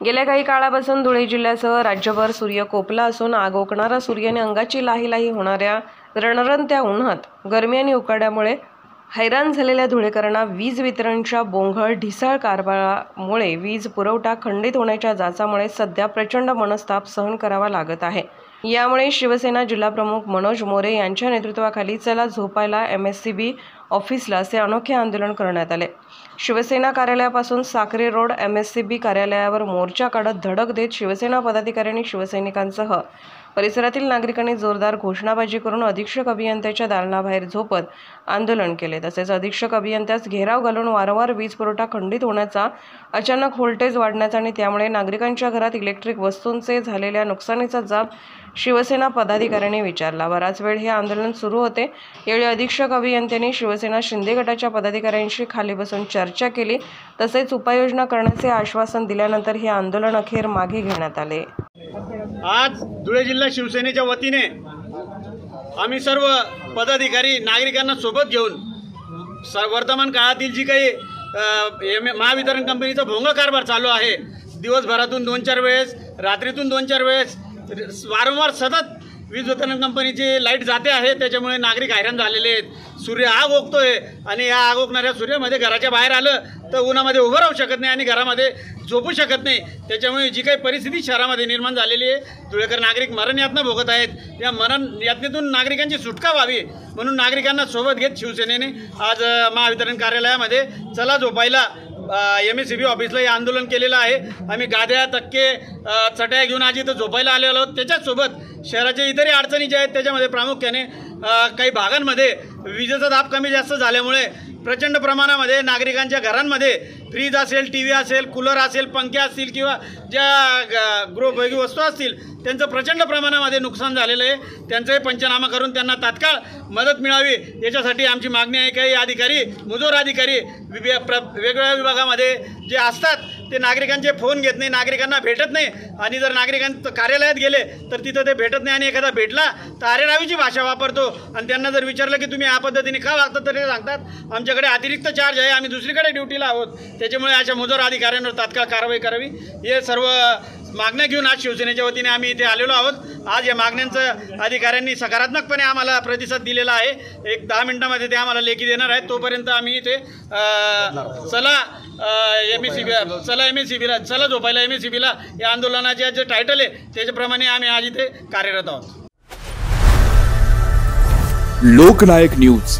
गेल्या काही काळापासून धुळे जिल्ह्यासह राज्यभर सूर्य कोपला असून आग ओकणारा सूर्याने अंगाची लाही होणाऱ्या रणरणत्या उन्हात गरमी आणि उकाड्यामुळे हैराण झालेल्या धुळेकरांना वीज वितरणच्या बोंघळ ढिसाळ कारभारामुळे वीज पुरवठा खंडित होण्याच्या जाचामुळे सध्या प्रचंड मनस्ताप सहन करावा लागत आहे। यामुळे शिवसेना जिल्हाप्रमुख मनोज मोरे यांच्या नेतृत्वाखाली चला झोपायला MSCB ऑफिसला असे अनोखे आंदोलन करण्यात आले। शिवसेना कार्यालयापासून साक्री रोड MSCB कार्यालयावर मोर्चा काढत धडक देत शिवसेना पदाधिकाऱ्यांनी शिवसैनिकांसह परिसरातील नागरिकांनी जोरदार घोषणाबाजी करून अधीक्षक अभियंत्याच्या दालनाबाहेर झोपत आंदोलन केले। तसेच अधीक्षक अभियंत्यास घेराव घालून वारंवार वीज पुरवठा खंडित होण्याचा, अचानक व्होल्टेज वाढण्याचा आणि त्यामुळे नागरिकांच्या घरात इलेक्ट्रिक वस्तूंचे झालेल्या नुकसानीचा जाब शिवसेना पदाधिकाऱ्यांनी विचारला। बराच वेळ हे आंदोलन सुरू होते। यावेळी अधीक्षक अभियंत्यांनी शिवसेना शिंदे गटाच्या पदाधिकाऱ्यांशी खाली बसून चर्चा केली, तसेच उपाययोजना करण्याचे आश्वासन दिल्यानंतर हे आंदोलन अखेर मागे घेण्यात आले। आज धुळे जिल्हा शिवसेनेच्या वतीने आम्ही सर्व पदाधिकारी नागरिकांना सोबत घेऊन वर्तमान काळातील जी काही महावितरण कंपनीचा भोंगा कारभार चालू आहे, दिवसभरातून 2-4 वेळेस, रात्रीतून 2-4 वेळेस वारंवार सतत वीज वितरण कंपनीची लाईट जाते आहे। त्याच्यामुळे नागरिक हैराण झालेले आहेत। सूर्य आग ओकतोय आणि या आग ओकणाऱ्या सूर्यामध्ये घराच्या बाहेर आलं तर उन्हामध्ये उभं राहू शकत नाही आणि घरामध्ये झोपू शकत नाही। त्याच्यामुळे जी काही परिस्थिती शहरामध्ये निर्माण झालेली आहे, धुळेकर नागरिक मरण यातना भोगत आहेत। या मरण यातनेतून नागरिकांची सुटका व्हावी म्हणून नागरिकांना सोबत घेत शिवसेनेने आज महावितरण कार्यालयामध्ये चला झोपायला MSCB ऑफिसला हे आंदोलन केलेलं आहे। आम्ही गाद्या, तक्के, चटया घेऊन आज इथं झोपायला आलेलो आहोत। त्याच्याचसोबत शहराच्या इतरही अडचणी ज्या आहेत त्याच्यामध्ये प्रामुख्याने काही भागांमध्ये विजेचा दाब कमी जास्त झाल्यामुळे प्रचंड प्रमाणामध्ये नागरिकांच्या घरांमध्ये फ्रीज असेल, TV असेल, कूलर असेल, पंखे असतील किंवा ज्या गृहोपयोगी वस्तू असतील त्यांचं प्रचंड प्रमाणामध्ये नुकसान झालेलं आहे। त्यांचाही पंचनामा करून त्यांना तात्काळ मदत मिळावी याच्यासाठी आमची मागणी आहे। काही अधिकारी, मुजोर अधिकारी वेगवेगळ्या विभागामध्ये जे असतात ते नागरिकांचे फोन घेत नाही, नागरिकांना भेटत नाही आणि जर नागरिकांचं कार्यालयात गेले तर तिथं ते भेटत नाही आणि एखादा भेटला तर अरेरावीची भाषा वापरतो आणि त्यांना जर विचारलं की तुम्ही या पद्धतीने का वागतात तर ते सांगतात आमच्याकडे अतिरिक्त चार्ज आहे, आम्ही दुसरीकडे ड्युटीला आहोत। त्याच्यामुळे अशा मुजोर अधिकाऱ्यांवर तात्काळ कारवाई करावी हे सर्व मागण्या घेऊन आज शिवसेनेच्या वतीने आम्ही इथे आलेलो आहोत। आज या मागण्यांचं अधिकाऱ्यांनी सकारात्मकपणे आम्हाला प्रतिसाद दिलेला आहे। एक 10 मिनिटांमध्ये ते आम्हाला लेखी देणार आहेत। तोपर्यंत आम्ही इथे चला MSCBला चला झोपायला MSCBला या आंदोलनाचे जे टायटल आहे त्याच्याप्रमाणे आम्ही आज इथे कार्यरत आहोत। लोकनायक न्यूज